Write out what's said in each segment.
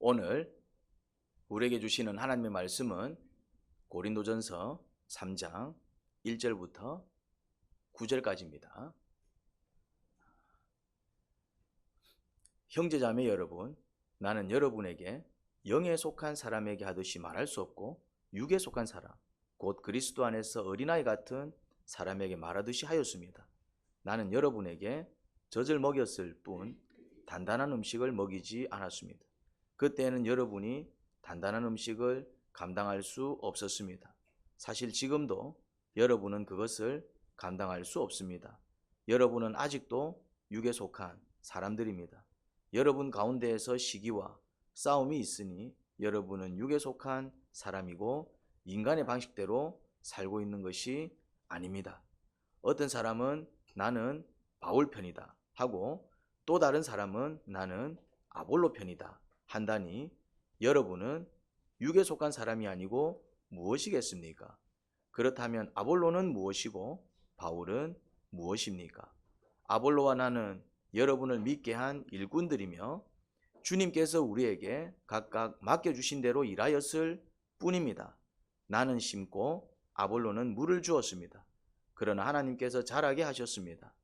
오늘 우리에게 주시는 하나님의 말씀은 고린도전서 3장 1절부터 9절까지입니다. 형제자매 여러분, 나는 여러분에게 영에 속한 사람에게 하듯이 말할 수 없고 육에 속한 사람, 곧 그리스도 안에서 어린아이 같은 사람에게 말하듯이 하였습니다. 나는 여러분에게 젖을 먹였을 뿐 단단한 음식을 먹이지 않았습니다. 그때는 여러분이 단단한 음식을 감당할 수 없었습니다. 사실 지금도 여러분은 그것을 감당할 수 없습니다. 여러분은 아직도 육에 속한 사람들입니다. 여러분 가운데에서 시기와 싸움이 있으니 여러분은 육에 속한 사람이고 인간의 방식대로 살고 있는 것이 아닙니다. 어떤 사람은 나는 바울 편이다 하고 또 다른 사람은 나는 아볼로 편이다 한다니 여러분은 육에 속한 사람이 아니고 무엇이겠습니까? 그렇다면 아볼로는 무엇이고 바울은 무엇입니까? 아볼로와 나는 여러분을 믿게 한 일꾼들이며 주님께서 우리에게 각각 맡겨주신 대로 일하였을 뿐입니다. 나는 심고 아볼로는 물을 주었습니다. 그러나 하나님께서 자라게 하셨습니다.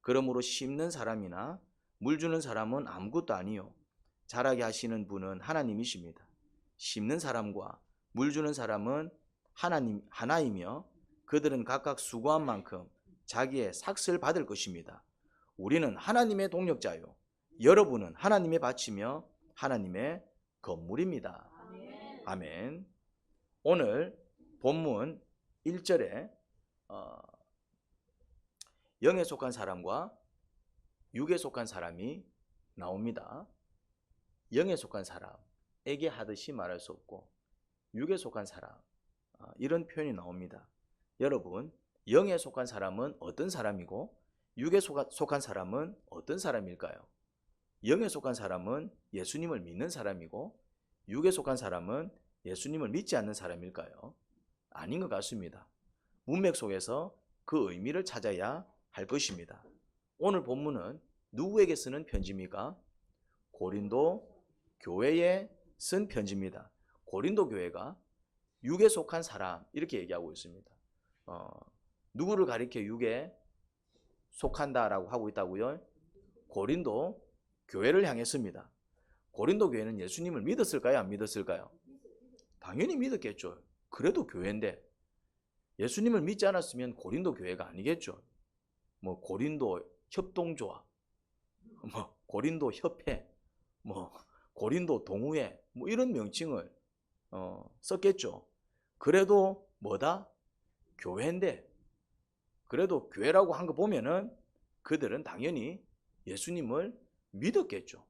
그러므로 심는 사람이나 물 주는 사람은 아무것도 아니요 자라게 하시는 분은 하나님이십니다. 심는 사람과 물 주는 사람은 하나이며 그들은 각각 수고한 만큼 자기의 삭을 받을 것입니다. 우리는 하나님의 동력자요 여러분은 하나님의 밭이며 하나님의 건물입니다. 아멘. 오늘 본문 1절에 영에 속한 사람과 육에 속한 사람이 나옵니다. 영에 속한 사람에게 하듯이 말할 수 없고 육에 속한 사람, 이런 표현이 나옵니다. 여러분, 영에 속한 사람은 어떤 사람이고 육에 속한 사람은 어떤 사람일까요? 영에 속한 사람은 예수님을 믿는 사람이고 육에 속한 사람은 예수님을 믿지 않는 사람일까요? 아닌 것 같습니다. 문맥 속에서 그 의미를 찾아야 할 것입니다. 오늘 본문은 누구에게 쓰는 편지입니까? 고린도 교회에 쓴 편지입니다. 고린도 교회가 육에 속한 사람 이렇게 얘기하고 있습니다. 누구를 가리켜 육에 속한다라고 하고 있다고요? 고린도 교회를 향했습니다. 고린도 교회는 예수님을 믿었을까요? 안 믿었을까요? 당연히 믿었겠죠. 그래도 교회인데 예수님을 믿지 않았으면 고린도 교회가 아니겠죠. 뭐 고린도 협동조합, 뭐 고린도 협회, 뭐 고린도 동우회, 뭐 이런 명칭을 썼겠죠. 그래도 뭐다? 교회인데 그래도 교회라고 한 거 보면은 그들은 당연히 예수님을 믿었겠죠.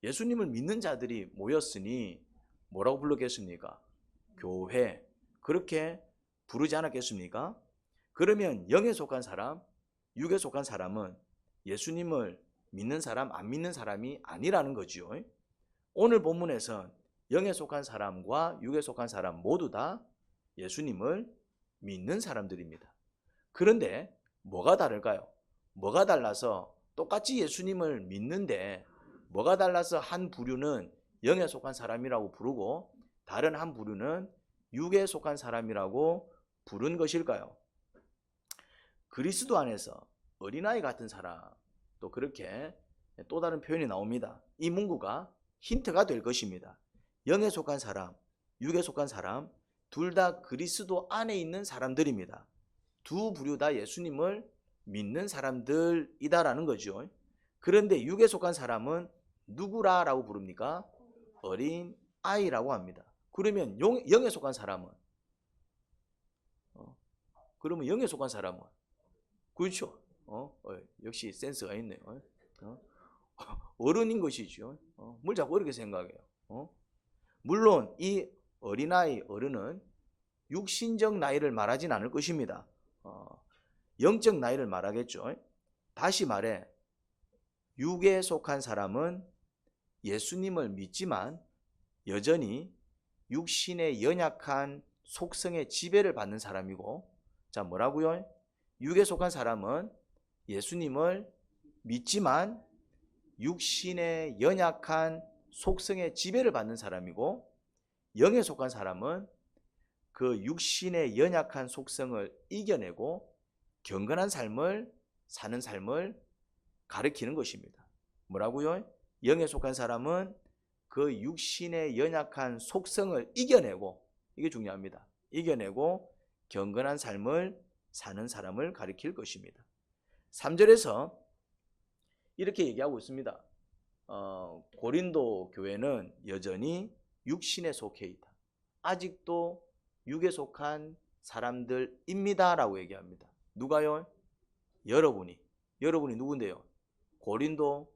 예수님을 믿는 자들이 모였으니 뭐라고 불렀겠습니까? 교회. 그렇게 부르지 않았겠습니까? 그러면 영에 속한 사람, 육에 속한 사람은 예수님을 믿는 사람, 안 믿는 사람이 아니라는 거지요. 오늘 본문에선 영에 속한 사람과 육에 속한 사람 모두 다 예수님을 믿는 사람들입니다. 그런데 뭐가 다를까요? 뭐가 달라서 똑같이 예수님을 믿는데 뭐가 달라서 한 부류는 영에 속한 사람이라고 부르고 다른 한 부류는 육에 속한 사람이라고 부른 것일까요? 그리스도 안에서 어린아이 같은 사람, 또 그렇게 또 다른 표현이 나옵니다. 이 문구가 힌트가 될 것입니다. 영에 속한 사람, 육에 속한 사람 둘 다 그리스도 안에 있는 사람들입니다. 두 부류 다 예수님을 믿는 사람들이다라는 거죠. 그런데 육에 속한 사람은 누구라고 부릅니까? 어린 아이라고 합니다. 그러면 영에 속한 사람은 그러면 영에 속한 사람은 그렇죠. 역시 센스가 있네요. 어른인 것이죠. 뭘 자꾸 어렵게 생각해요. 물론 이 어린아이, 어른은 육신적 나이를 말하진 않을 것입니다. 영적 나이를 말하겠죠. 다시 말해 육에 속한 사람은 예수님을 믿지만 여전히 육신의 연약한 속성의 지배를 받는 사람이고, 자 뭐라고요? 육에 속한 사람은 예수님을 믿지만 육신의 연약한 속성의 지배를 받는 사람이고, 영에 속한 사람은 그 육신의 연약한 속성을 이겨내고 경건한 삶을 사는 삶을 가리키는 것입니다. 뭐라고요? 영에 속한 사람은 그 육신의 연약한 속성을 이겨내고, 이게 중요합니다. 이겨내고 경건한 삶을 사는 사람을 가리킬 것입니다. 3절에서 이렇게 얘기하고 있습니다. 고린도 교회는 여전히 육신에 속해 있다. 아직도 육에 속한 사람들입니다 라고 얘기합니다. 누가요? 여러분이 누군데요? 고린도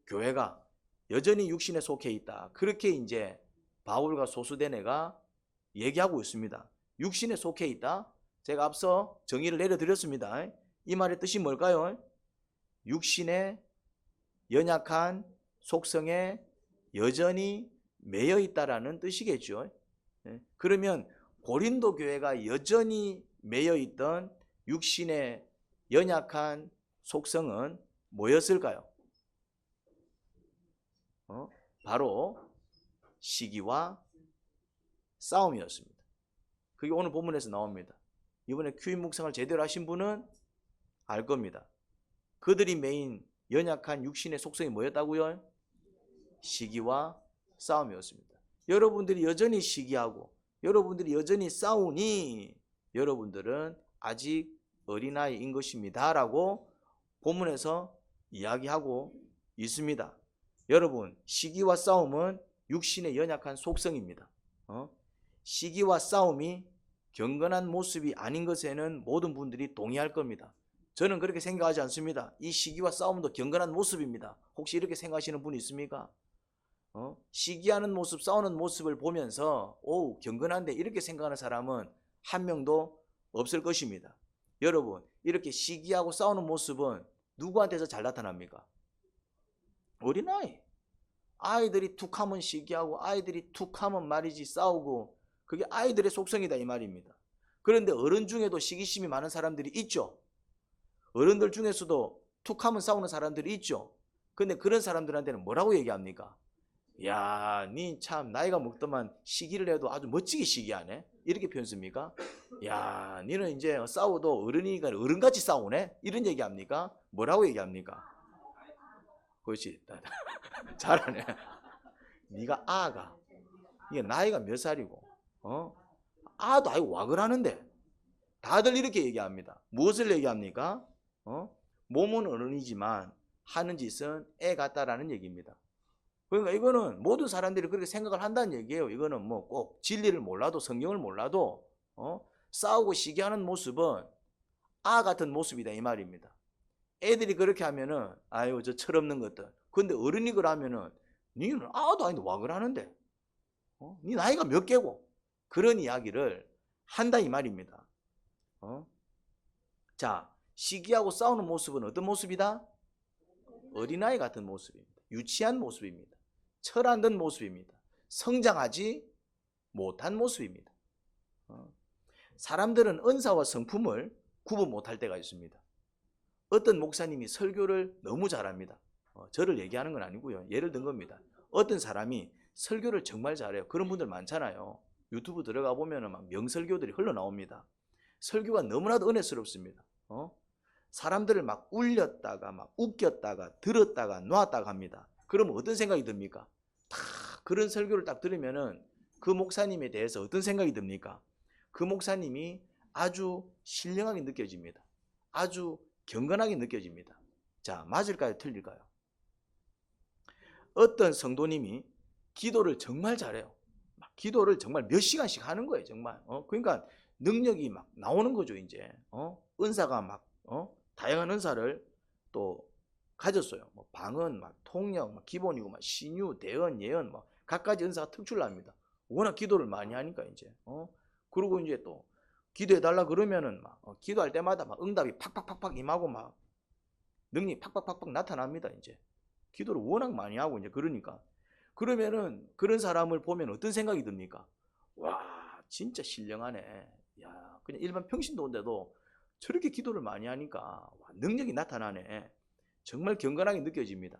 교회가 여전히 육신에 속해 있다. 그렇게 이제 바울과 소수대네가 얘기하고 있습니다. 육신에 속해 있다. 제가 앞서 정의를 내려드렸습니다. 이 말의 뜻이 뭘까요? 육신의 연약한 속성에 여전히 매여 있다라는 뜻이겠죠. 그러면 고린도 교회가 여전히 매여 있던 육신의 연약한 속성은 뭐였을까요? 바로 시기와 싸움이었습니다. 그게 오늘 본문에서 나옵니다. 이번에 큐인 묵상을 제대로 하신 분은 알 겁니다. 그들이 메인 연약한 육신의 속성이 뭐였다고요? 시기와 싸움이었습니다. 여러분들이 여전히 시기하고 여러분들이 여전히 싸우니 여러분들은 아직 어린아이인 것입니다 라고 본문에서 이야기하고 있습니다. 여러분, 시기와 싸움은 육신의 연약한 속성입니다. 시기와 싸움이 경건한 모습이 아닌 것에는 모든 분들이 동의할 겁니다. 저는 그렇게 생각하지 않습니다. 이 시기와 싸움도 경건한 모습입니다. 혹시 이렇게 생각하시는 분 있습니까? 시기하는 모습, 싸우는 모습을 보면서 오, 경건한데 이렇게 생각하는 사람은 한 명도 없을 것입니다. 여러분, 이렇게 시기하고 싸우는 모습은 누구한테서 잘 나타납니까? 어린아이. 아이들이 툭하면 시기하고 아이들이 툭하면 말이지 싸우고, 그게 아이들의 속성이다 이 말입니다. 그런데 어른 중에도 시기심이 많은 사람들이 있죠. 어른들 중에서도 툭하면 싸우는 사람들이 있죠. 근데 그런 사람들한테는 뭐라고 얘기합니까? 야, 니 참 나이가 먹더만 시기를 해도 아주 멋지게 시기하네. 이렇게 표현 씁니까? 야, 니는 이제 싸워도 어른이니까 어른같이 싸우네. 이런 얘기합니까? 뭐라고 얘기합니까? 그렇지. 잘하네. 네가 아가. 이게 나이가 몇 살이고, 아도 아이고 와 그러는데. 다들 이렇게 얘기합니다. 무엇을 얘기합니까? 몸은 어른이지만 하는 짓은 애 같다라는 얘기입니다. 그러니까 이거는 모든 사람들이 그렇게 생각을 한다는 얘기예요. 이거는 뭐 꼭 진리를 몰라도 성경을 몰라도 싸우고 시기하는 모습은 아 같은 모습이다 이 말입니다. 애들이 그렇게 하면은 아유 저 철없는 것들. 근데 어른이 그러면은 니는 아도 아닌데 와 그러는데 니 나이가 몇 개고 그런 이야기를 한다 이 말입니다. 자, 시기하고 싸우는 모습은 어떤 모습이다? 어린아이 같은 모습입니다. 유치한 모습입니다. 철 안 든 모습입니다. 성장하지 못한 모습입니다. 사람들은 은사와 성품을 구분 못할 때가 있습니다. 어떤 목사님이 설교를 너무 잘합니다. 저를 얘기하는 건 아니고요. 예를 든 겁니다. 어떤 사람이 설교를 정말 잘해요. 그런 분들 많잖아요. 유튜브 들어가 보면 막 명설교들이 흘러나옵니다. 설교가 너무나도 은혜스럽습니다. 사람들을 막 울렸다가 막 웃겼다가 들었다가 놨다가 합니다. 그러면 어떤 생각이 듭니까? 다 그런 설교를 딱 들으면은 그 목사님에 대해서 어떤 생각이 듭니까? 그 목사님이 아주 신령하게 느껴집니다. 아주 경건하게 느껴집니다. 자, 맞을까요? 틀릴까요? 어떤 성도님이 기도를 정말 잘해요. 기도를 정말 몇 시간씩 하는 거예요, 정말. 그러니까 능력이 막 나오는 거죠, 이제. 은사가 막 다양한 은사를 또 가졌어요. 뭐 방언, 막 통역, 막 기본이고, 막 신유, 대언, 예언, 뭐 각가지 은사가 특출납니다. 워낙 기도를 많이 하니까 이제. 그리고 이제 또 기도해 달라 그러면은 막 기도할 때마다 막 응답이 팍팍팍팍 임하고 막 능력이 팍팍팍팍 나타납니다. 이제 기도를 워낙 많이 하고 이제 그러니까. 그러면은 그런 사람을 보면 어떤 생각이 듭니까? 와, 진짜 신령하네. 야, 그냥 일반 평신도인데도 저렇게 기도를 많이 하니까 와, 능력이 나타나네. 정말 경건하게 느껴집니다.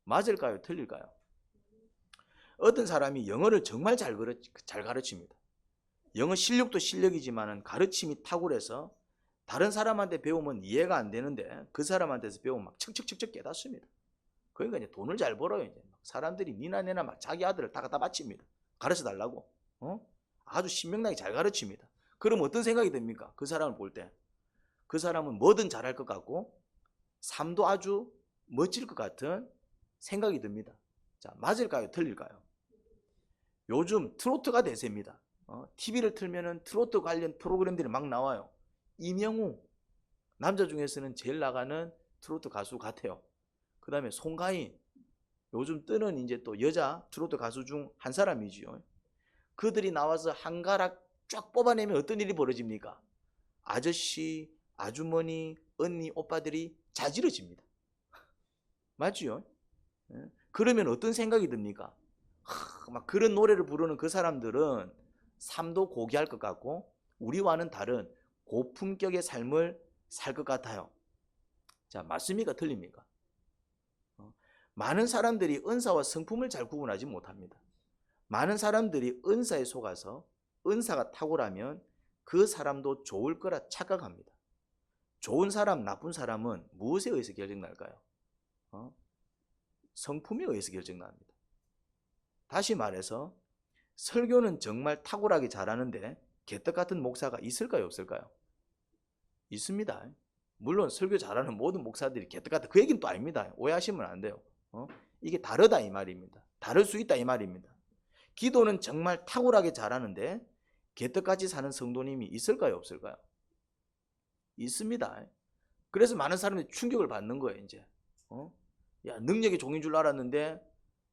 맞을까요? 틀릴까요? 어떤 사람이 영어를 정말 잘 가르칩니다. 영어 실력도 실력이지만 가르침이 탁월해서 다른 사람한테 배우면 이해가 안 되는데 그 사람한테서 배우면 막 척척척척 깨닫습니다. 그러니까 이제 돈을 잘 벌어요. 이제 사람들이 니나 내나 막 자기 아들을 다 갖다 바칩니다. 가르쳐 달라고. 아주 신명나게 잘 가르칩니다. 그럼 어떤 생각이 듭니까? 그 사람을 볼 때. 그 사람은 뭐든 잘할 것 같고 삶도 아주 멋질 것 같은 생각이 듭니다. 자, 맞을까요? 틀릴까요? 요즘 트로트가 대세입니다. TV를 틀면은 트로트 관련 프로그램들이 막 나와요. 이명우, 남자 중에서는 제일 나가는 트로트 가수 같아요. 그 다음에 송가인, 요즘 뜨는 이제 또 여자 트로트 가수 중 한 사람이지요. 그들이 나와서 한 가락 쫙 뽑아내면 어떤 일이 벌어집니까? 아저씨, 아주머니, 언니, 오빠들이 자지러집니다. 맞지요? 그러면 어떤 생각이 듭니까? 막 그런 노래를 부르는 그 사람들은 삶도 고귀할 것 같고 우리와는 다른 고품격의 삶을 살 것 같아요. 자, 맞습니까? 틀립니까? 많은 사람들이 은사와 성품을 잘 구분하지 못합니다. 많은 사람들이 은사에 속아서 은사가 탁월하면 그 사람도 좋을 거라 착각합니다. 좋은 사람, 나쁜 사람은 무엇에 의해서 결정날까요? 성품에 의해서 결정납니다. 다시 말해서 설교는 정말 탁월하게 잘하는데 개떡 같은 목사가 있을까요? 없을까요? 있습니다. 물론 설교 잘하는 모든 목사들이 개떡 같다 그 얘기는 또 아닙니다. 오해하시면 안 돼요. 이게 다르다 이 말입니다. 다를 수 있다 이 말입니다. 기도는 정말 탁월하게 잘하는데 개떡같이 사는 성도님이 있을까요? 없을까요? 있습니다. 그래서 많은 사람들이 충격을 받는 거예요. 이제 야, 능력이 종인 줄 알았는데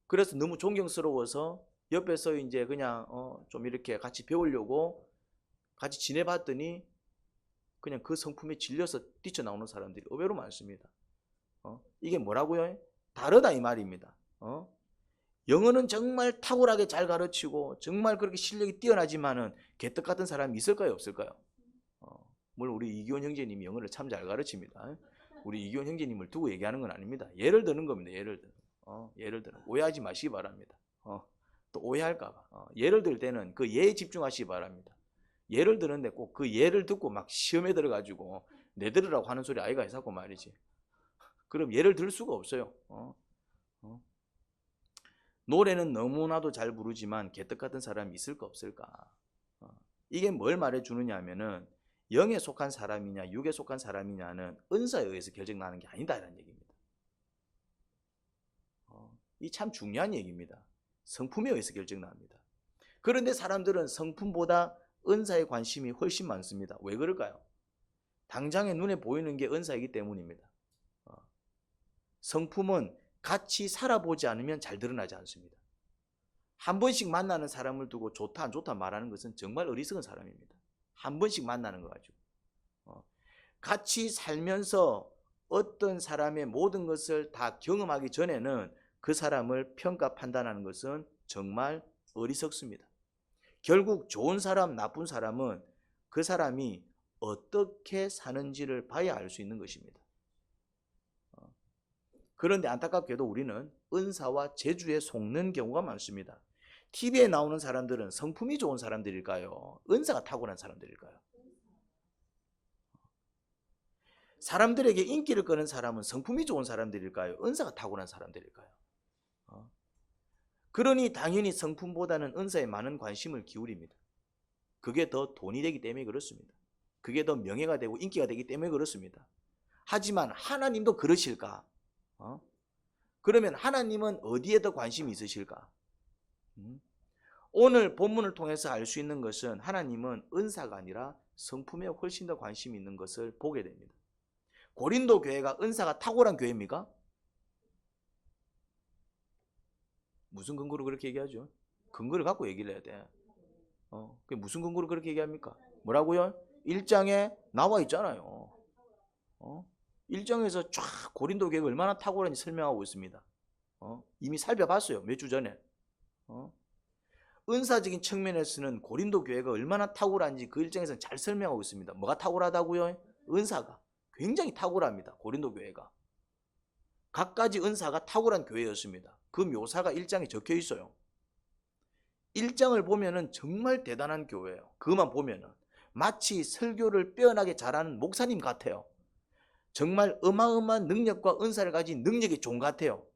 그래서 너무 존경스러워서 옆에서 이제 그냥 좀 이렇게 같이 배우려고 같이 지내봤더니 그냥 그 성품에 질려서 뛰쳐나오는 사람들이 의외로 많습니다. 이게 뭐라고요? 다르다 이 말입니다. 영어는 정말 탁월하게 잘 가르치고 정말 그렇게 실력이 뛰어나지만은 개떡 같은 사람이 있을까요? 없을까요? 물론 우리 이기원 형제님이 영어를 참 잘 가르칩니다. 우리 이기원 형제님을 두고 얘기하는 건 아닙니다. 예를 드는 겁니다. 예를 들어 오해하지 마시기 바랍니다. 또 오해할까봐 예를 들 때는 그 예에 집중하시기 바랍니다. 예를 드는데 꼭 그 예를 듣고 막 시험에 들어가지고 내 들으라고 하는 소리 아이가 해사고 말이지. 그럼 예를 들 수가 없어요. 노래는 너무나도 잘 부르지만 개떡 같은 사람이 있을까 없을까? 이게 뭘 말해주느냐 하면은 영에 속한 사람이냐 육에 속한 사람이냐는 은사에 의해서 결정나는 게 아니다 이런 얘기입니다. 이 참 중요한 얘기입니다. 성품에 의해서 결정납니다. 그런데 사람들은 성품보다 은사에 관심이 훨씬 많습니다. 왜 그럴까요? 당장에 눈에 보이는 게 은사이기 때문입니다. 성품은 같이 살아보지 않으면 잘 드러나지 않습니다. 한 번씩 만나는 사람을 두고 좋다 안 좋다 말하는 것은 정말 어리석은 사람입니다. 한 번씩 만나는 거 가지고 같이 살면서 어떤 사람의 모든 것을 다 경험하기 전에는 그 사람을 평가 판단하는 것은 정말 어리석습니다. 결국 좋은 사람, 나쁜 사람은 그 사람이 어떻게 사는지를 봐야 알 수 있는 것입니다. 그런데 안타깝게도 우리는 은사와 재주에 속는 경우가 많습니다. TV에 나오는 사람들은 성품이 좋은 사람들일까요? 은사가 탁월한 사람들일까요? 사람들에게 인기를 끄는 사람은 성품이 좋은 사람들일까요? 은사가 탁월한 사람들일까요? 그러니 당연히 성품보다는 은사에 많은 관심을 기울입니다. 그게 더 돈이 되기 때문에 그렇습니다. 그게 더 명예가 되고 인기가 되기 때문에 그렇습니다. 하지만 하나님도 그러실까? 그러면 하나님은 어디에 더 관심이 있으실까? 오늘 본문을 통해서 알 수 있는 것은 하나님은 은사가 아니라 성품에 훨씬 더 관심이 있는 것을 보게 됩니다. 고린도 교회가 은사가 탁월한 교회입니까? 무슨 근거로 그렇게 얘기하죠? 근거를 갖고 얘기를 해야 돼. 그게 무슨 근거로 그렇게 얘기합니까? 뭐라고요? 1장에 나와 있잖아요. 1장에서 쫙 고린도 교회가 얼마나 탁월한지 설명하고 있습니다. 이미 살펴봤어요. 몇 주 전에. 은사적인 측면에서는 고린도 교회가 얼마나 탁월한지 그 1장에서는 잘 설명하고 있습니다. 뭐가 탁월하다고요? 은사가 굉장히 탁월합니다. 고린도 교회가. 갖가지 은사가 탁월한 교회였습니다. 그 묘사가 1장에 적혀 있어요. 일정을 보면은 정말 대단한 교회예요. 그것만 보면은 마치 설교를 빼어나게 잘하는 목사님 같아요. 정말 어마어마한 능력과 은사를 가진 능력이 종 같아요.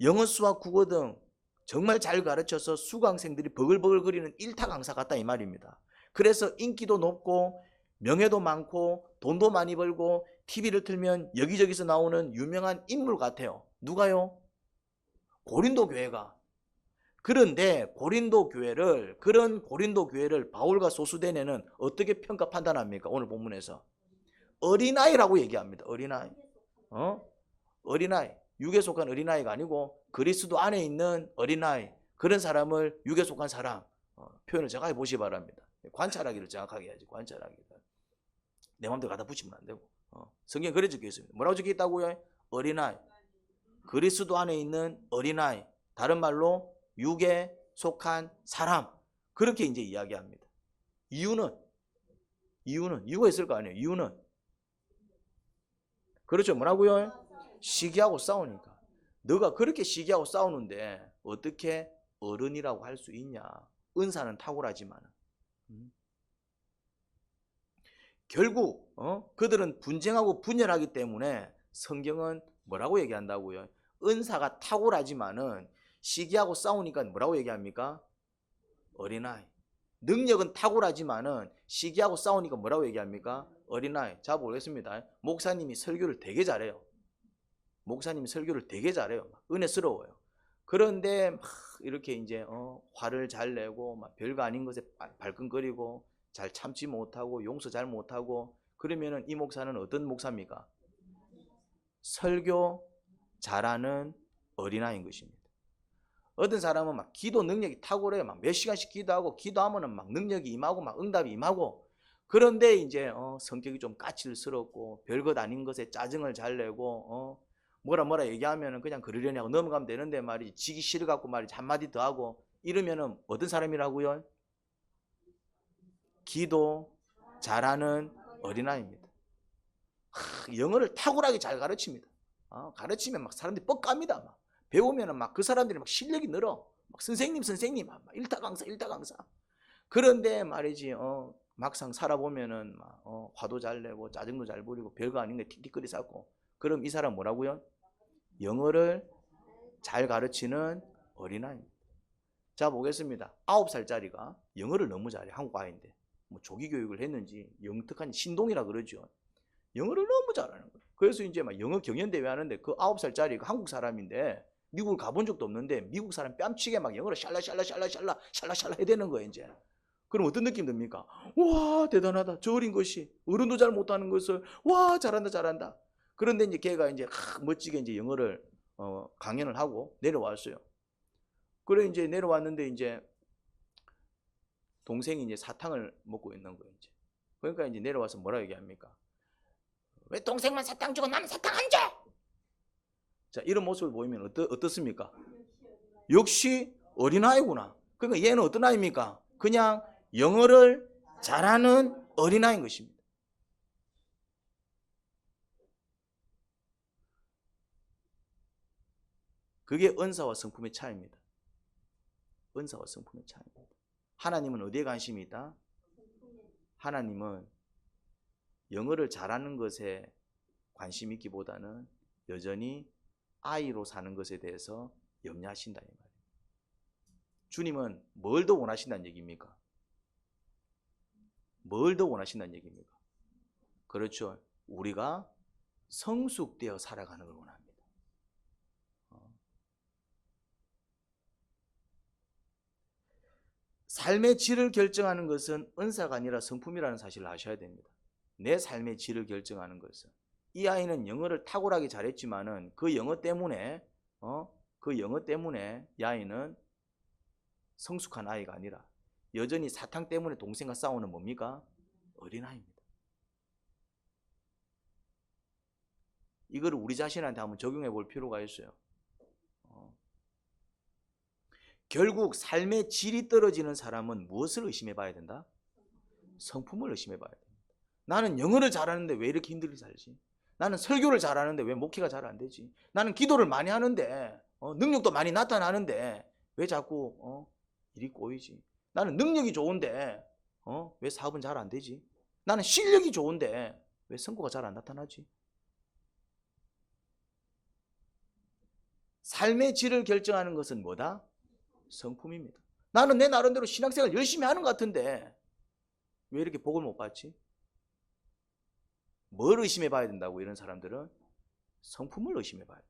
영어, 수학, 국어 등 정말 잘 가르쳐서 수강생들이 버글버글거리는 일타 강사 같다 이 말입니다. 그래서 인기도 높고 명예도 많고 돈도 많이 벌고 TV를 틀면 여기저기서 나오는 유명한 인물 같아요. 누가요? 고린도 교회가. 그런데 그런 고린도 교회를 바울과 소수대네는 어떻게 평가 판단합니까? 오늘 본문에서 어린아이라고 얘기합니다. 어린아이. 어린아이. 육에 속한 어린아이가 아니고 그리스도 안에 있는 어린아이. 그런 사람을 육에 속한 사람. 표현을 정확하게 보시기 바랍니다. 관찰하기를 정확하게 해야지. 관찰하기를. 내 마음대로 갖다 붙이면 안 되고. 성경에 그래 적혀 있습니다. 뭐라고 적혀 있다고요? 어린아이. 그리스도 안에 있는 어린아이. 다른 말로 육에 속한 사람. 그렇게 이제 이야기합니다. 이유가 있을 거 아니에요. 이유는 그렇죠. 뭐라고요? 시기하고 싸우니까. 너가 그렇게 시기하고 싸우는데 어떻게 어른이라고 할 수 있냐. 은사는 탁월하지만 결국 그들은 분쟁하고 분열하기 때문에 성경은 뭐라고 얘기한다고요? 은사가 탁월하지만은 시기하고 싸우니까 뭐라고 얘기합니까? 어린아이. 능력은 탁월하지만은 시기하고 싸우니까 뭐라고 얘기합니까? 어린아이. 자, 보겠습니다. 목사님이 설교를 되게 잘해요. 은혜스러워요. 그런데 막 이렇게 이제 화를 잘 내고 막 별거 아닌 것에 발끈거리고 잘 참지 못하고 용서 잘 못하고 그러면은 이 목사는 어떤 목사입니까? 설교 잘하는 어린아이인 것입니다. 어떤 사람은 막 기도 능력이 탁월해요. 막 몇 시간씩 기도하고 기도하면은 막 능력이 임하고 막 응답이 임하고 그런데 이제 성격이 좀 까칠스럽고 별것 아닌 것에 짜증을 잘 내고 뭐라 얘기하면은 그냥 그러려냐고 넘어가면 되는데 말이지 지기 싫어갖고 말이지 한마디 더 하고 이러면은 어떤 사람이라고요? 기도 잘하는 어린아이입니다. 영어를 탁월하게 잘 가르칩니다. 가르치면 막 사람들이 뻑갑니다. 막 배우면은 막 그 사람들이 막 실력이 늘어. 막 선생님 막 일타 강사. 그런데 말이지 막상 살아보면은 막 화도 잘 내고 짜증도 잘 부리고 별거 아닌데 틱틱거리 쌓고 그럼 이 사람 뭐라고요? 영어를 잘 가르치는 어린아이입니다. 자, 보겠습니다. 9살짜리가 영어를 너무 잘해. 한국 아이인데 뭐 조기 교육을 했는지 영특한 신동이라 그러죠. 영어를 너무 잘하는 거예요. 그래서 이제 막 영어 경연대회 하는데 그 9살짜리가 한국 사람인데 미국을 가본 적도 없는데 미국 사람 뺨치게 막 영어를 샬라샬라 해대는 거예요. 이제 그럼 어떤 느낌 듭니까? 와, 대단하다. 저 어린 것이 어른도 잘 못하는 것을 와, 잘한다. 그런데 이제 걔가 이제 멋지게 이제 영어를 강연을 하고 내려왔어요. 그래 이제 내려왔는데 이제 동생이 이제 사탕을 먹고 있는 거예요. 이제. 그러니까 이제 내려와서 뭐라 얘기합니까? 왜 동생만 사탕 주고 나는 사탕 안 줘? 자, 이런 모습을 보이면 어떻습니까? 역시 어린아이구나. 그러니까 얘는 어떤 아이입니까? 그냥 영어를 잘하는 어린아이인 것입니다. 그게 은사와 성품의 차이입니다. 은사와 성품의 차이입니다. 하나님은 어디에 관심이 있다? 하나님은 영어를 잘하는 것에 관심 있기보다는 여전히 아이로 사는 것에 대해서 염려하신다 이 말이에요. 주님은 뭘 더 원하신다는 얘기입니까? 뭘 더 원하신다는 얘기입니까? 그렇죠. 우리가 성숙되어 살아가는 걸 원합니다. 삶의 질을 결정하는 것은 은사가 아니라 성품이라는 사실을 아셔야 됩니다. 내 삶의 질을 결정하는 것은 이 아이는 영어를 탁월하게 잘했지만은 그 영어 때문에 이 아이는 성숙한 아이가 아니라 여전히 사탕 때문에 동생과 싸우는 뭡니까? 어린아이입니다. 이걸 우리 자신한테 한번 적용해 볼 필요가 있어요. 결국 삶의 질이 떨어지는 사람은 무엇을 의심해 봐야 된다? 성품을 의심해 봐야 된다. 나는 영어를 잘하는데 왜 이렇게 힘들게 살지? 나는 설교를 잘하는데 왜 목회가 잘 안 되지? 나는 기도를 많이 하는데 능력도 많이 나타나는데 왜 자꾸 일이 꼬이지. 나는 능력이 좋은데 왜 사업은 잘 안 되지? 나는 실력이 좋은데 왜 성과가 잘 안 나타나지? 삶의 질을 결정하는 것은 뭐다? 성품입니다. 나는 내 나름대로 신앙생활 열심히 하는 것 같은데 왜 이렇게 복을 못 받지? 뭘 의심해 봐야 된다고? 이런 사람들은 성품을 의심해 봐야 돼.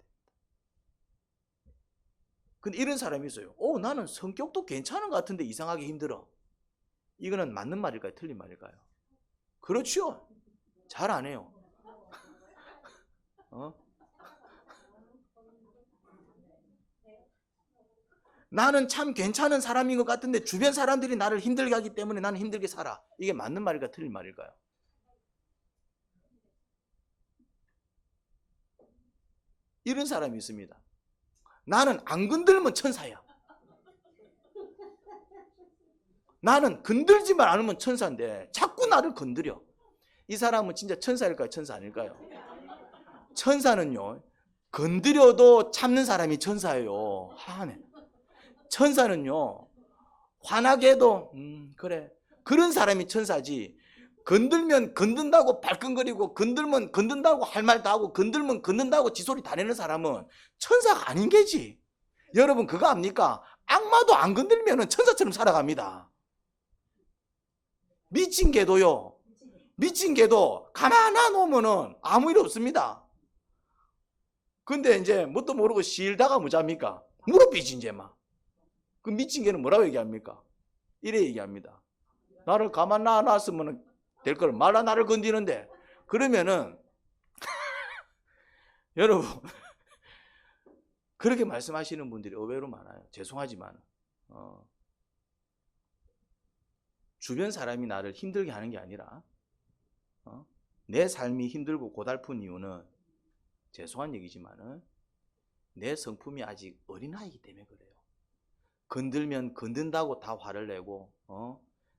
근데 이런 사람이 있어요. 나는 성격도 괜찮은 것 같은데 이상하게 힘들어. 이거는 맞는 말일까요? 틀린 말일까요? 그렇죠. 잘 안 해요. 나는 참 괜찮은 사람인 것 같은데 주변 사람들이 나를 힘들게 하기 때문에 나는 힘들게 살아. 이게 맞는 말일까요? 틀린 말일까요? 이런 사람이 있습니다. 나는 안 건들면 천사야. 나는 건들지만 않으면 천사인데 자꾸 나를 건드려. 이 사람은 진짜 천사일까요? 천사 아닐까요? 천사는요, 건드려도 참는 사람이 천사예요. 하네. 천사는요, 화나게 해도 그래, 그런 사람이 천사지. 건들면 건든다고 발끈거리고 건들면 건든다고 할 말도 하고 건들면 건든다고 지소리 다 내는 사람은 천사가 아닌 게지. 여러분 그거 압니까? 악마도 안 건들면 천사처럼 살아갑니다. 미친 개도요, 미친 개도 가만히 놓으면 아무 일 없습니다. 근데 이제 뭣도 모르고 실다가 뭐잡니까? 무릎이지 이제 막. 그 미친 개는 뭐라고 얘기합니까? 이래 얘기합니다. 나를 가만 놔놨으면 될 걸 말라 나를 건드리는데. 그러면은 여러분 그렇게 말씀하시는 분들이 의외로 많아요. 죄송하지만 주변 사람이 나를 힘들게 하는 게 아니라 내 삶이 힘들고 고달픈 이유는 죄송한 얘기지만은 내 성품이 아직 어린아이이기 때문에 그래요. 건들면 건든다고 다 화를 내고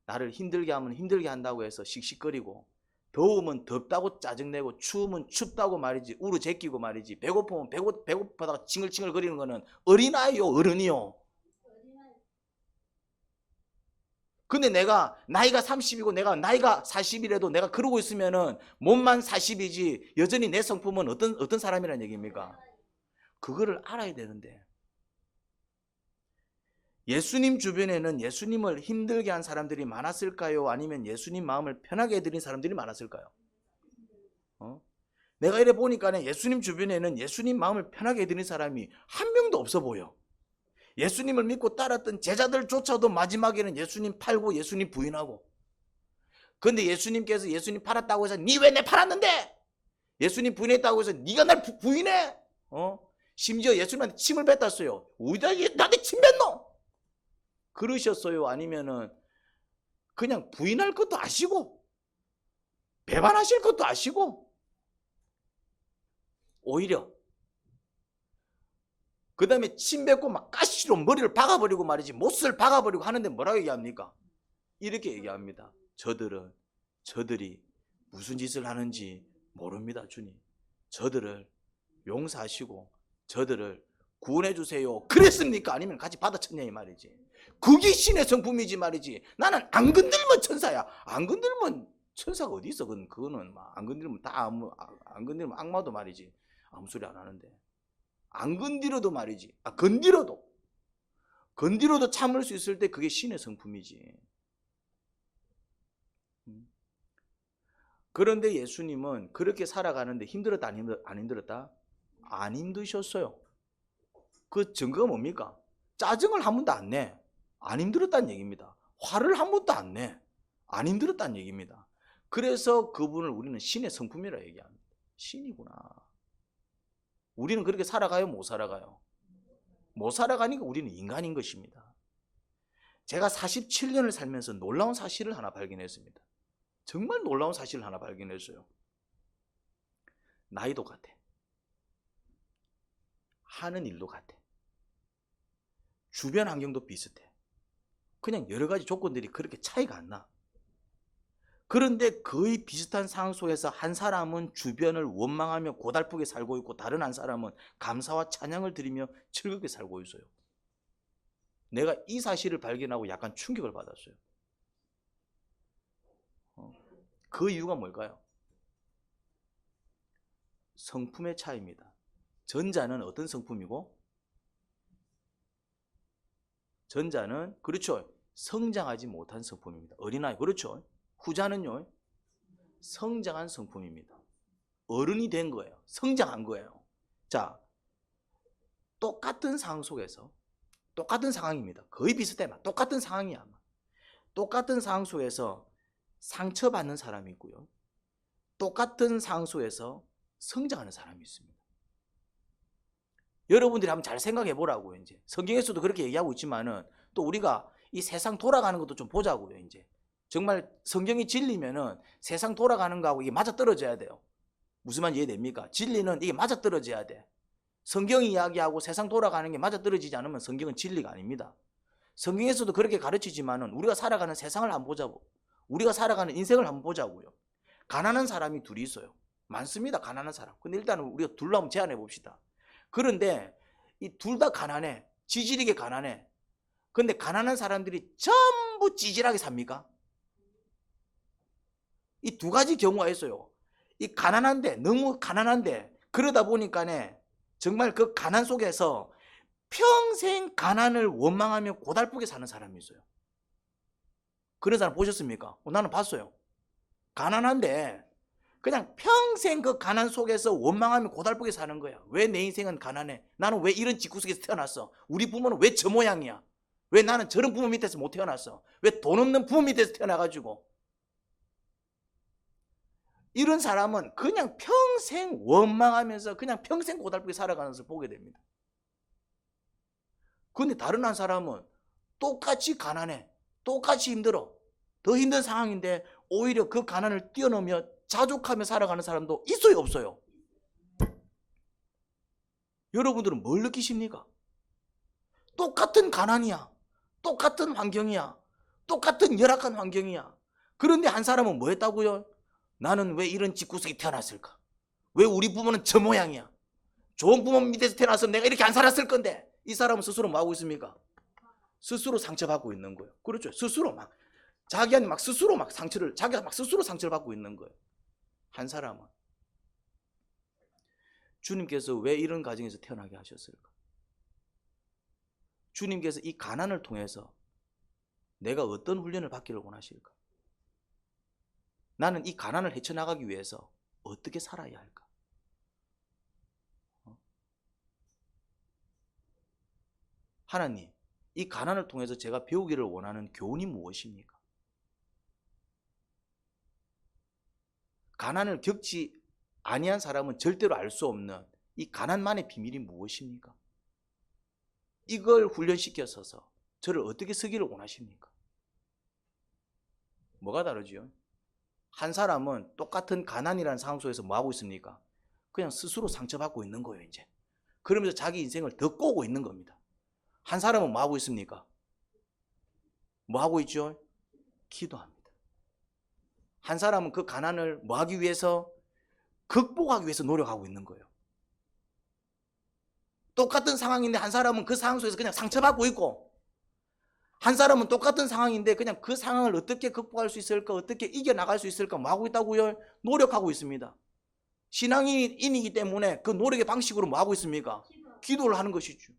나를 힘들게 하면 힘들게 한다고 해서 씩씩거리고, 더우면 덥다고 짜증내고, 추우면 춥다고 말이지 우르제끼고 말이지, 배고프면 배고프다가 칭얼칭얼 거리는 거는 어린아이요, 어른이요. 근데 내가 나이가 30이고 내가 나이가 40이라도 내가 그러고 있으면은 몸만 40이지 여전히 내 성품은 어떤 사람이라는 얘기입니까? 그거를 알아야 되는데, 예수님 주변에는 예수님을 힘들게 한 사람들이 많았을까요? 아니면 예수님 마음을 편하게 해드린 사람들이 많았을까요? 내가 이래 보니까 예수님 주변에는 예수님 마음을 편하게 해드린 사람이 한 명도 없어 보여. 예수님을 믿고 따랐던 제자들조차도 마지막에는 예수님 팔고 예수님 부인하고. 그런데 예수님께서 예수님 팔았다고 해서 니 왜 내 팔았는데? 예수님 부인했다고 해서 니가 날 부인해? 심지어 예수님한테 침을 뱉었어요. 어디다 나한테 침 뱉노? 그러셨어요? 아니면은 그냥 부인할 것도 아시고 배반하실 것도 아시고 오히려 그 다음에 침 뱉고 막 가시로 머리를 박아버리고 말이지, 못을 박아버리고 하는데 뭐라고 얘기합니까? 이렇게 얘기합니다. 저들이 무슨 짓을 하는지 모릅니다. 주님, 저들을 용서하시고 저들을 구원해 주세요. 그랬습니까? 아니면 같이 받아쳤냐 이 말이지. 그게 신의 성품이지 말이지. 나는 안 건들면 천사야. 안 건들면 천사가 어디 있어? 그거는 막 안 건들면 안 건들면 악마도 말이지 아무 소리 안 하는데, 안 건드려도 말이지, 건드려도 참을 수 있을 때 그게 신의 성품이지. 그런데 예수님은 그렇게 살아가는데 힘들었다 안 힘들었다? 안 힘드셨어요. 그 증거가 뭡니까? 짜증을 한 번도 안 내. 안 힘들었다는 얘기입니다. 화를 한 번도 안 내. 안 힘들었다는 얘기입니다. 그래서 그분을 우리는 신의 성품이라 얘기합니다. 신이구나. 우리는 그렇게 살아가요? 못 살아가요? 못 살아가니까 우리는 인간인 것입니다. 제가 47년을 살면서 놀라운 사실을 하나 발견했습니다. 정말 놀라운 사실을 하나 발견했어요. 나이도 같아. 하는 일도 같아. 주변 환경도 비슷해. 그냥 여러 가지 조건들이 그렇게 차이가 안 나. 그런데 거의 비슷한 상황 속에서 한 사람은 주변을 원망하며 고달프게 살고 있고, 다른 한 사람은 감사와 찬양을 드리며 즐겁게 살고 있어요. 내가 이 사실을 발견하고 약간 충격을 받았어요. 그 이유가 뭘까요? 성품의 차이입니다. 전자는 어떤 성품이고, 전자는 그렇죠, 성장하지 못한 성품입니다. 어린아이, 그렇죠. 후자는요, 성장한 성품입니다. 어른이 된 거예요. 성장한 거예요. 자, 똑같은 상황 속에서 똑같은 상황입니다. 거의 비슷해. 똑같은 상황이야. 똑같은 상황 속에서 상처받는 사람이 있고요, 똑같은 상황 속에서 성장하는 사람이 있습니다. 여러분들이 한번 잘 생각해 보라고요. 이제 성경에서도 그렇게 얘기하고 있지만은 또 우리가 이 세상 돌아가는 것도 좀 보자고요. 이제 정말 성경이 진리면은 세상 돌아가는 거하고 이게 맞아 떨어져야 돼요. 무슨 말인지 이해됩니까? 진리는 이게 맞아 떨어져야 돼. 성경이 이야기하고 세상 돌아가는 게 맞아 떨어지지 않으면 성경은 진리가 아닙니다. 성경에서도 그렇게 가르치지만은 우리가 살아가는 세상을 한번 보자고, 우리가 살아가는 인생을 한번 보자고요. 가난한 사람이 둘이 있어요. 많습니다. 가난한 사람. 근데 일단은 우리가 둘로 한번 제안해 봅시다. 그런데 이 둘 다 가난해. 지질이게 가난해. 근데 가난한 사람들이 전부 찌질하게 삽니까? 이 두 가지 경우가 있어요. 이 가난한데, 너무 가난한데, 그러다 보니까네 정말 그 가난 속에서 평생 가난을 원망하며 고달프게 사는 사람이 있어요. 그런 사람 보셨습니까? 나는 봤어요. 가난한데 그냥 평생 그 가난 속에서 원망하며 고달프게 사는 거야. 왜 내 인생은 가난해? 나는 왜 이런 집구석에서 태어났어? 우리 부모는 왜 저 모양이야? 왜 나는 저런 부모 밑에서 못 태어났어? 왜 돈 없는 부모 밑에서 태어나가지고? 이런 사람은 그냥 평생 원망하면서 그냥 평생 고달프게 살아가는 것을 보게 됩니다. 그런데 다른 한 사람은 똑같이 가난해, 똑같이 힘들어, 더 힘든 상황인데 오히려 그 가난을 뛰어넘으며 자족하며 살아가는 사람도 있어요, 없어요? 여러분들은 뭘 느끼십니까? 똑같은 가난이야, 똑같은 환경이야, 똑같은 열악한 환경이야. 그런데 한 사람은 뭐 했다고요? 나는 왜 이런 집구석에 태어났을까? 왜 우리 부모는 저 모양이야? 좋은 부모 밑에서 태어났으면 내가 이렇게 안 살았을 건데. 이 사람은 스스로 뭐 하고 있습니까? 스스로 상처받고 있는 거예요. 그렇죠? 스스로 막 자기한테 막 스스로 막 상처를, 자기가 막 스스로 상처를 받고 있는 거예요. 한 사람은 주님께서 왜 이런 가정에서 태어나게 하셨을까? 주님께서 이 가난을 통해서 내가 어떤 훈련을 받기를 원하실까? 나는 이 가난을 헤쳐나가기 위해서 어떻게 살아야 할까? 하나님, 이 가난을 통해서 제가 배우기를 원하는 교훈이 무엇입니까? 가난을 겪지 아니한 사람은 절대로 알 수 없는 이 가난만의 비밀이 무엇입니까? 이걸 훈련시켜서 저를 어떻게 쓰기를 원하십니까? 뭐가 다르지요? 한 사람은 똑같은 가난이라는 상황 속에서 뭐 하고 있습니까? 그냥 스스로 상처받고 있는 거예요, 이제. 그러면서 자기 인생을 더 꼬고 있는 겁니다. 한 사람은 뭐 하고 있습니까? 뭐 하고 있죠? 기도합니다. 한 사람은 그 가난을 뭐 하기 위해서? 극복하기 위해서 노력하고 있는 거예요. 똑같은 상황인데 한 사람은 그 상황 속에서 그냥 상처받고 있고, 한 사람은 똑같은 상황인데 그냥 그 상황을 어떻게 극복할 수 있을까, 어떻게 이겨나갈 수 있을까 뭐 하고 있다고요? 노력하고 있습니다. 신앙인이기 때문에 그 노력의 방식으로 뭐 하고 있습니까? 기도를 하는 것이죠.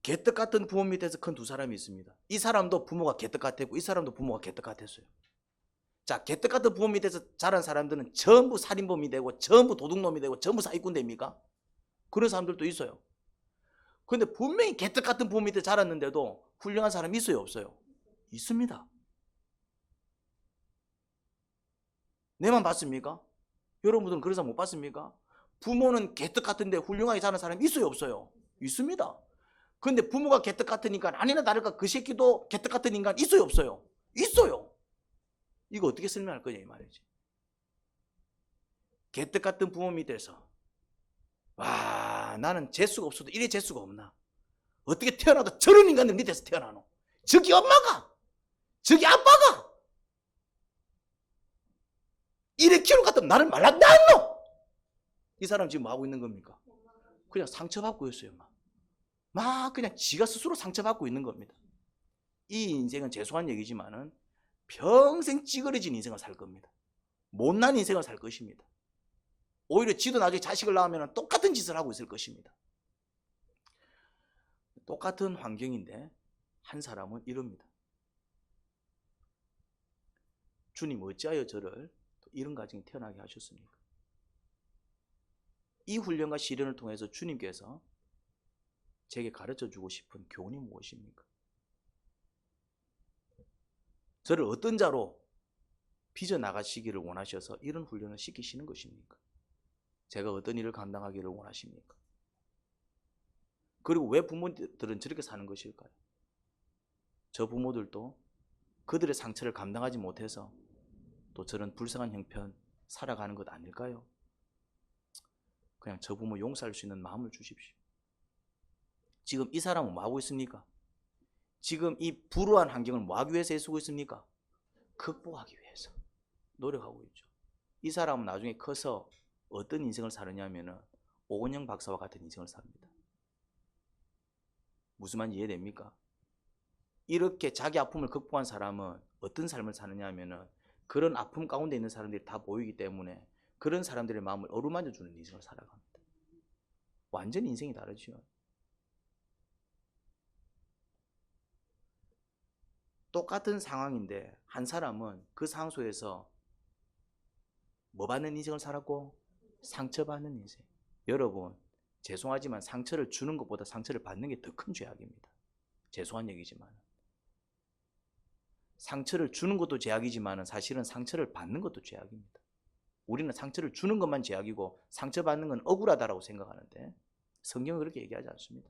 개떡 같은 부모 밑에서 큰 두 사람이 있습니다. 이 사람도 부모가 개떡 같았고 이 사람도 부모가 개떡 같았어요. 자, 개떡 같은 부모 밑에서 자란 사람들은 전부 살인범이 되고 전부 도둑놈이 되고 전부 사기꾼 됩니까? 그런 사람들도 있어요. 그런데 분명히 개떡 같은 부모 밑에 자랐는데도 훌륭한 사람이 있어요, 없어요? 있습니다. 내만 봤습니까? 여러분들은 그런 사람 못 봤습니까? 부모는 개떡 같은데 훌륭하게 자란 사람이 있어요, 없어요? 있습니다. 근데 부모가 개떡 같으니까 아니나 다를까 그 새끼도 개떡 같은 인간 있어요, 없어요? 있어요. 이거 어떻게 설명할 거냐 이 말이지. 개떡 같은 부모 밑에서 와, 나는 재수가 없어도 이래 재수가 없나? 어떻게 태어나도 저런 인간들 밑에서 태어나노? 저기 엄마가, 저기 아빠가 이래 키울 것 같으면 나를 말란다 않노? 이 사람 지금 뭐 하고 있는 겁니까? 그냥 상처받고 있어요. 막 그냥 지가 스스로 상처받고 있는 겁니다. 이 인생은 죄송한 얘기지만은 평생 찌그러진 인생을 살 겁니다. 못난 인생을 살 것입니다. 오히려 지도 나중에 자식을 낳으면 똑같은 짓을 하고 있을 것입니다. 똑같은 환경인데 한 사람은 이럽니다. 주님 어찌하여 저를 이런 가정에 태어나게 하셨습니까? 이 훈련과 시련을 통해서 주님께서 제게 가르쳐주고 싶은 교훈이 무엇입니까? 저를 어떤 자로 빚어나가시기를 원하셔서 이런 훈련을 시키시는 것입니까? 제가 어떤 일을 감당하기를 원하십니까? 그리고 왜 부모들은 저렇게 사는 것일까요? 저 부모들도 그들의 상처를 감당하지 못해서 또 저런 불쌍한 형편 살아가는 것 아닐까요? 그냥 저 부모 용서할 수 있는 마음을 주십시오. 지금 이 사람은 뭐 하고 있습니까? 지금 이 불우한 환경을 뭐 하기 위해서 애쓰고 있습니까? 극복하기 위해서 노력하고 있죠. 이 사람은 나중에 커서 어떤 인생을 사느냐면은 오건영 박사와 같은 인생을 삽니다. 무슨 말인지 이해됩니까? 이렇게 자기 아픔을 극복한 사람은 어떤 삶을 사느냐 하면은 그런 아픔 가운데 있는 사람들이 다 보이기 때문에 그런 사람들의 마음을 어루만져주는 인생을 살아갑니다. 완전히 인생이 다르죠. 똑같은 상황인데 한 사람은 그 상황 속에서 뭐 받는 인생을 살았고 상처받는 인생. 여러분 죄송하지만 상처를 주는 것보다 상처를 받는 게 더 큰 죄악입니다. 죄송한 얘기지만 상처를 주는 것도 죄악이지만 사실은 상처를 받는 것도 죄악입니다. 우리는 상처를 주는 것만 죄악이고 상처받는 건 억울하다라고 생각하는데 성경은 그렇게 얘기하지 않습니다.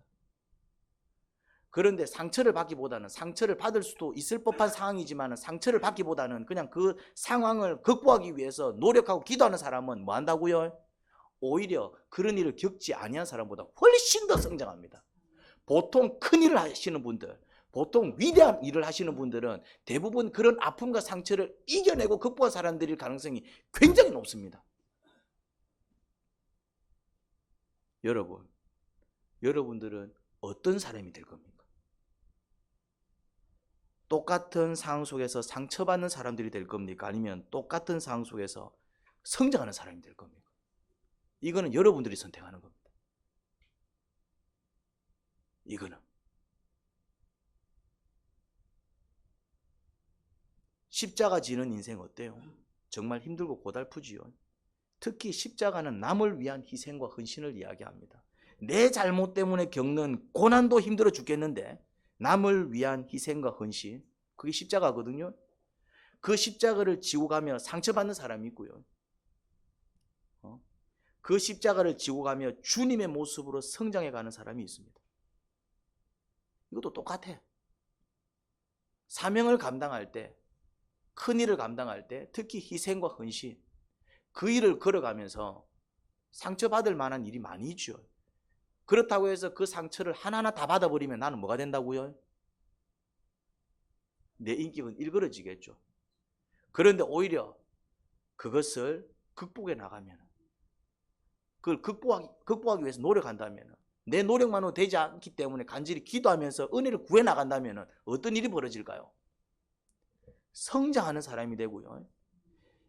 그런데 상처를 받기보다는 상처를 받을 수도 있을 법한 상황이지만 상처를 받기보다는 그냥 그 상황을 극복하기 위해서 노력하고 기도하는 사람은 뭐 한다고요? 오히려 그런 일을 겪지 아니한 사람보다 훨씬 더 성장합니다. 보통 큰 일을 하시는 분들, 보통 위대한 일을 하시는 분들은 대부분 그런 아픔과 상처를 이겨내고 극복한 사람들일 가능성이 굉장히 높습니다. 여러분들은 어떤 사람이 될 겁니까? 똑같은 상황 속에서 상처받는 사람들이 될 겁니까? 아니면 똑같은 상황 속에서 성장하는 사람이 될 겁니까? 이거는 여러분들이 선택하는 겁니다. 이거는 십자가 지는 인생 어때요? 정말 힘들고 고달프지요. 특히 십자가는 남을 위한 희생과 헌신을 이야기합니다. 내 잘못 때문에 겪는 고난도 힘들어 죽겠는데 남을 위한 희생과 헌신, 그게 십자가거든요. 그 십자가를 지고 가며 상처받는 사람이 있고요. 그 십자가를 지고 가며 주님의 모습으로 성장해가는 사람이 있습니다. 이것도 똑같아. 사명을 감당할 때, 큰 일을 감당할 때, 특히 희생과 헌신, 그 일을 걸어가면서 상처받을 만한 일이 많이 있죠. 그렇다고 해서 그 상처를 하나하나 다 받아버리면 나는 뭐가 된다고요? 내 인격은 일그러지겠죠. 그런데 오히려 그것을 극복해 나가면, 그걸 극복하기 위해서 노력한다면, 내 노력만으로 되지 않기 때문에 간절히 기도하면서 은혜를 구해 나간다면 어떤 일이 벌어질까요? 성장하는 사람이 되고요.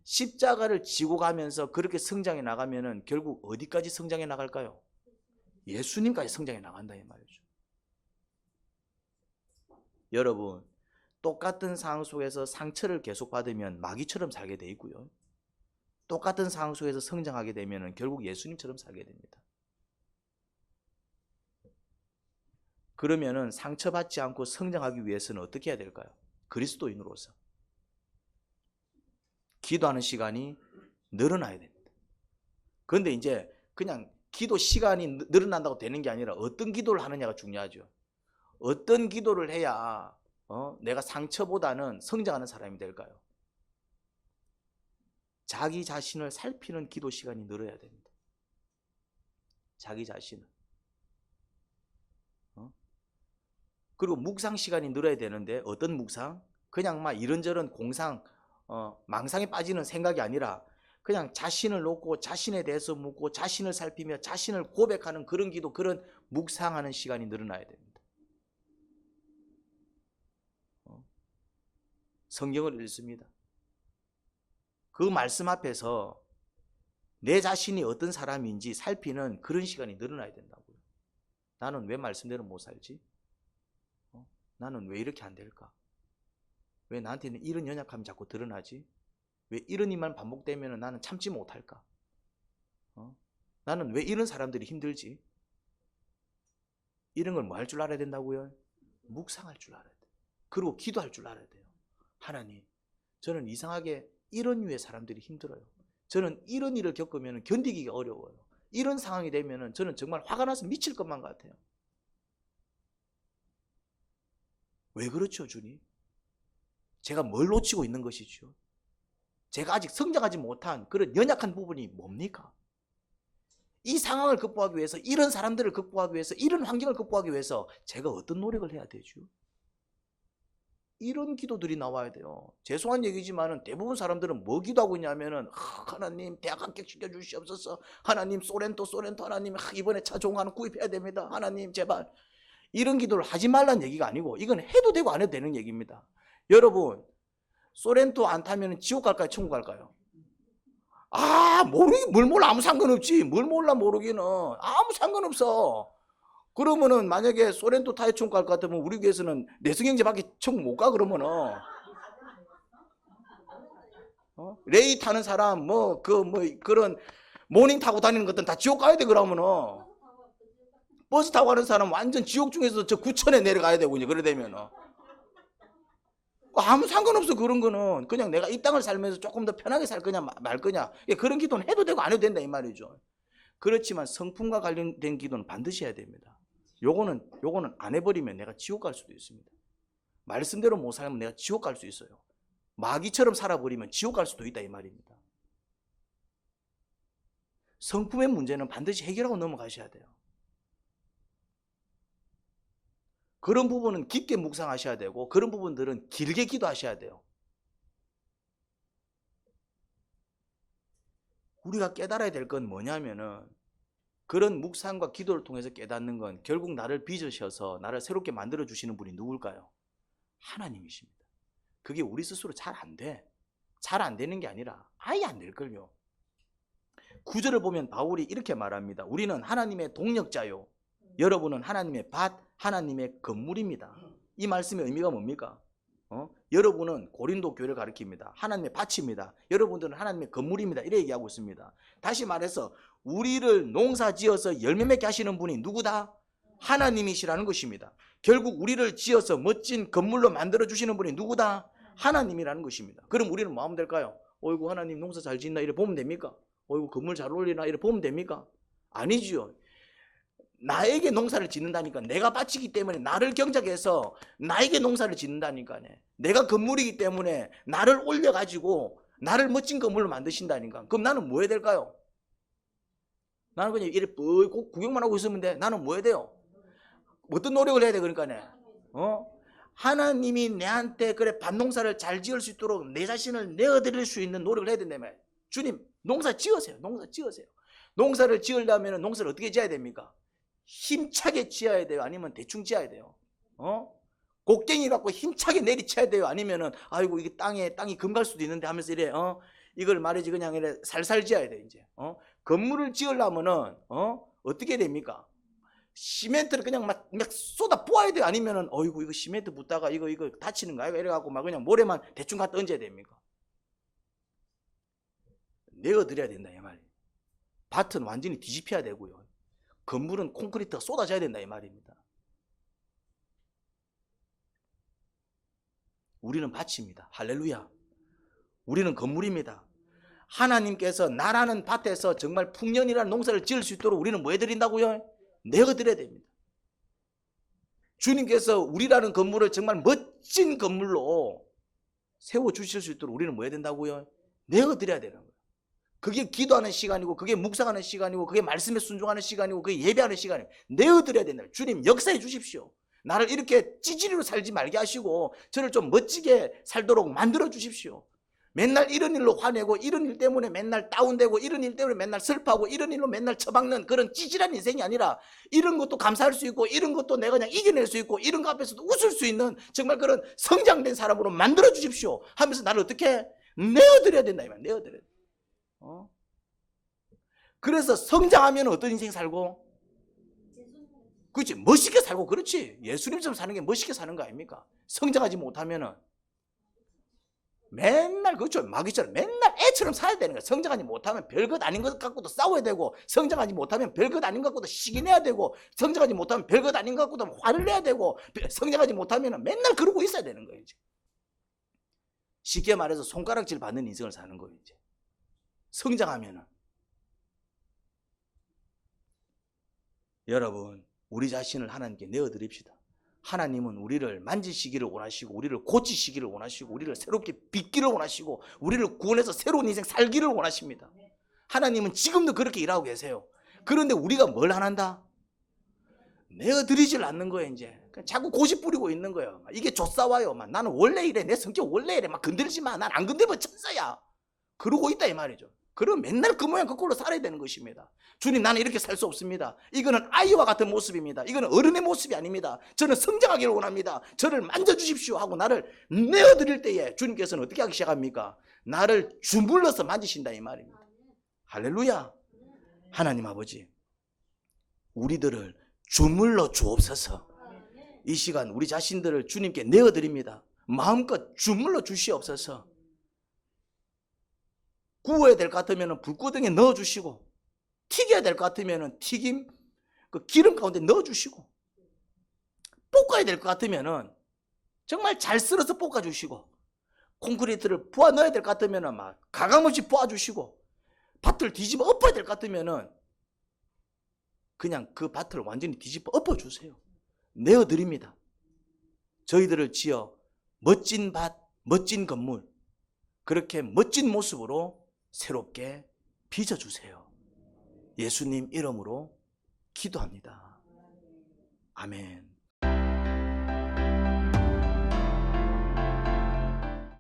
십자가를 지고 가면서 그렇게 성장해 나가면 결국 어디까지 성장해 나갈까요? 예수님까지 성장해 나간다 이 말이죠. 여러분, 똑같은 상황 속에서 상처를 계속 받으면 마귀처럼 살게 돼 있고요. 똑같은 상황 속에서 성장하게 되면 결국 예수님처럼 살게 됩니다. 그러면은 상처받지 않고 성장하기 위해서는 어떻게 해야 될까요? 그리스도인으로서 기도하는 시간이 늘어나야 됩니다. 그런데 이제 그냥 기도 시간이 늘어난다고 되는 게 아니라 어떤 기도를 하느냐가 중요하죠. 어떤 기도를 해야 내가 상처보다는 성장하는 사람이 될까요? 자기 자신을 살피는 기도 시간이 늘어야 됩니다. 자기 자신을. 그리고 묵상 시간이 늘어야 되는데 어떤 묵상? 그냥 막 이런저런 공상, 망상에 빠지는 생각이 아니라 그냥 자신을 놓고 자신에 대해서 묻고 자신을 살피며 자신을 고백하는 그런 기도, 그런 묵상하는 시간이 늘어나야 됩니다. 성경을 읽습니다. 그 말씀 앞에서 내 자신이 어떤 사람인지 살피는 그런 시간이 늘어나야 된다고요. 나는 왜 말씀대로 못 살지? 나는 왜 이렇게 안 될까? 왜 나한테는 이런 연약함이 자꾸 드러나지? 왜 이런 일만 반복되면 나는 참지 못할까? 나는 왜 이런 사람들이 힘들지? 이런 걸 뭐 할 줄 알아야 된다고요? 묵상할 줄 알아야 돼요. 그리고 기도할 줄 알아야 돼요. 하나님, 저는 이상하게 이런 류의 사람들이 힘들어요. 저는 이런 일을 겪으면 견디기가 어려워요. 이런 상황이 되면 저는 정말 화가 나서 미칠 것만 같아요. 왜 그렇죠, 주님? 제가 뭘 놓치고 있는 것이죠? 제가 아직 성장하지 못한 그런 연약한 부분이 뭡니까? 이 상황을 극복하기 위해서, 이런 사람들을 극복하기 위해서, 이런 환경을 극복하기 위해서 제가 어떤 노력을 해야 되죠? 이런 기도들이 나와야 돼요. 죄송한 얘기지만 대부분 사람들은 뭐 기도하고 있냐면은 하나님 대학 합격시켜 주시옵소서, 하나님 소렌토 하나님 이번에 차 좋은 거 하나 구입해야 됩니다, 하나님 제발. 이런 기도를 하지 말라는 얘기가 아니고 이건 해도 되고 안 해도 되는 얘기입니다. 여러분, 소렌토 안 타면 지옥 갈까요, 천국 갈까요? 뭘 몰라, 아무 상관없지. 뭘 몰라 모르기는 아무 상관없어. 그러면은 만약에 소렌토 타야 천국 갈 것 같으면 우리 교회에서는 내성경제밖에 천국 못 가. 그러면은 레이 타는 사람 그런 모닝 타고 다니는 것들은 다 지옥 가야 돼. 그러면은 버스 타고 가는 사람 완전 지옥 중에서 저 구천에 내려가야 되고, 이제 그래 되면은 아무 상관없어. 그런 거는 그냥 내가 이 땅을 살면서 조금 더 편하게 살 거냐 말 거냐, 그런 기도는 해도 되고 안 해도 된다 이 말이죠. 그렇지만 성품과 관련된 기도는 반드시 해야 됩니다. 요거는 안 해버리면 내가 지옥 갈 수도 있습니다. 말씀대로 못 살면 내가 지옥 갈 수 있어요. 마귀처럼 살아버리면 지옥 갈 수도 있다 이 말입니다. 성품의 문제는 반드시 해결하고 넘어가셔야 돼요. 그런 부분은 깊게 묵상하셔야 되고, 그런 부분들은 길게 기도하셔야 돼요. 우리가 깨달아야 될 건 뭐냐면은, 그런 묵상과 기도를 통해서 깨닫는 건 결국 나를 빚으셔서 나를 새롭게 만들어 주시는 분이 누굴까요? 하나님이십니다. 그게 우리 스스로 잘 안 돼. 잘 안 되는 게 아니라 아예 안 될걸요. 구절을 보면 바울이 이렇게 말합니다. 우리는 하나님의 동력자요, 여러분은 하나님의 밭, 하나님의 건물입니다. 이 말씀의 의미가 뭡니까? 여러분은 고린도 교회를 가리킵니다. 하나님의 밭입니다. 여러분들은 하나님의 건물입니다. 이렇게 얘기하고 있습니다. 다시 말해서 우리를 농사 지어서 열매 맺게 하시는 분이 누구다? 하나님이시라는 것입니다. 결국 우리를 지어서 멋진 건물로 만들어 주시는 분이 누구다? 하나님이라는 것입니다. 그럼 우리는 뭐 하면 될까요? 어이구 하나님 농사 잘 짓나 이래 보면 됩니까? 어이구 건물 잘 올리나 이래 보면 됩니까? 아니지요. 나에게 농사를 짓는다니까. 내가 밭이기 때문에 나를 경작해서 나에게 농사를 짓는다니까. 내가 건물이기 때문에 나를 올려가지고 나를 멋진 건물로 만드신다니까. 그럼 나는 뭐 해야 될까요? 나는 그냥 이렇게 구경만 하고 있으면 돼. 나는 뭐 해야 돼요? 어떤 노력을 해야 돼? 그러니까 하나님이 내한테 그래 밭농사를 잘 지을 수 있도록 내 자신을 내어드릴 수 있는 노력을 해야 된다며. 주님, 농사 지으세요. 농사 지으세요. 농사를 지으려면 농사를 어떻게 지어야 됩니까? 힘차게 지어야 돼요? 아니면 대충 지어야 돼요? 곡괭이 갖고 힘차게 내리쳐야 돼요? 아니면은 아이고 이게 땅이 금 갈 수도 있는데 하면서 이래 이걸 말이지 그냥 이래 살살 지어야 돼. 이제 건물을 지으려면은 어떻게 됩니까? 시멘트를 그냥 막 쏟아 부어야 돼요? 아니면은 어이구 이거 시멘트 붓다가 이거 다치는 거 아이가 이래 갖고 막 그냥 모래만 대충 갖다 얹어야 됩니까? 내어드려야 된다 이 말이에요. 밭은 완전히 뒤집혀야 되고요. 건물은 콘크리트가 쏟아져야 된다 이 말입니다. 우리는 밭입니다. 할렐루야. 우리는 건물입니다. 하나님께서 나라는 밭에서 정말 풍년이라는 농사를 지을 수 있도록 우리는 뭐 해드린다고요? 내어드려야 됩니다. 주님께서 우리라는 건물을 정말 멋진 건물로 세워주실 수 있도록 우리는 뭐 해야 된다고요? 내어드려야 되는 거예요. 그게 기도하는 시간이고, 그게 묵상하는 시간이고, 그게 말씀에 순종하는 시간이고, 그게 예배하는 시간이에요. 내어드려야 된다. 주님 역사해 주십시오. 나를 이렇게 찌질이로 살지 말게 하시고 저를 좀 멋지게 살도록 만들어 주십시오. 맨날 이런 일로 화내고 이런 일 때문에 맨날 다운되고 이런 일 때문에 맨날 슬퍼하고 이런 일로 맨날 처박는 그런 찌질한 인생이 아니라 이런 것도 감사할 수 있고 이런 것도 내가 그냥 이겨낼 수 있고 이런 거 앞에서도 웃을 수 있는 정말 그런 성장된 사람으로 만들어 주십시오 하면서 나를 어떻게 내어드려야 된다 이 말. 내어드려야 돼. 그래서 성장하면 어떤 인생 살고? 그렇지, 멋있게 살고. 그렇지, 예수님처럼 사는 게 멋있게 사는 거 아닙니까? 성장하지 못하면은 맨날 그렇죠, 마귀처럼 맨날 애처럼 살아야 되는 거야. 성장하지 못하면 별것 아닌 것 갖고도 싸워야 되고, 성장하지 못하면 별것 아닌 것 갖고도 시기내야 되고, 성장하지 못하면 별것 아닌 것 갖고도 화를 내야 되고, 성장하지 못하면 맨날 그러고 있어야 되는 거예요. 이제. 쉽게 말해서 손가락질 받는 인생을 사는 거예요. 이제. 성장하면은. 여러분, 우리 자신을 하나님께 내어드립시다. 하나님은 우리를 만지시기를 원하시고 우리를 고치시기를 원하시고 우리를 새롭게 빚기를 원하시고 우리를 구원해서 새로운 인생 살기를 원하십니다. 하나님은 지금도 그렇게 일하고 계세요. 그런데 우리가 뭘 안 한다? 내어드리질 않는 거예요. 이제 자꾸 고집 부리고 있는 거예요. 이게 좆싸와요. 나는 원래 이래, 내 성격 원래 이래, 막 건들지 마, 난 안 건들면 천사야, 그러고 있다 이 말이죠. 그럼 맨날 그 모양 그 꼴로 살아야 되는 것입니다. 주님, 나는 이렇게 살 수 없습니다. 이거는 아이와 같은 모습입니다. 이거는 어른의 모습이 아닙니다. 저는 성장하기를 원합니다. 저를 만져주십시오 하고 나를 내어드릴 때에 주님께서는 어떻게 하기 시작합니까? 나를 주물러서 만지신다 이 말입니다. 할렐루야. 하나님 아버지, 우리들을 주물러 주옵소서. 이 시간 우리 자신들을 주님께 내어드립니다. 마음껏 주물러 주시옵소서. 구워야 될 것 같으면 불구덩이에 넣어주시고, 튀겨야 될 것 같으면 튀김 그 기름 가운데 넣어주시고, 볶아야 될 것 같으면 정말 잘 썰어서 볶아주시고, 콘크리트를 부어 넣어야 될 것 같으면 막 가감없이 부어주시고, 밭을 뒤집어 엎어야 될 것 같으면 그냥 그 밭을 완전히 뒤집어 엎어주세요. 내어드립니다. 저희들을 지어 멋진 밭, 멋진 건물, 그렇게 멋진 모습으로 새롭게 빚어주세요. 예수님 이름으로 기도합니다. 아멘.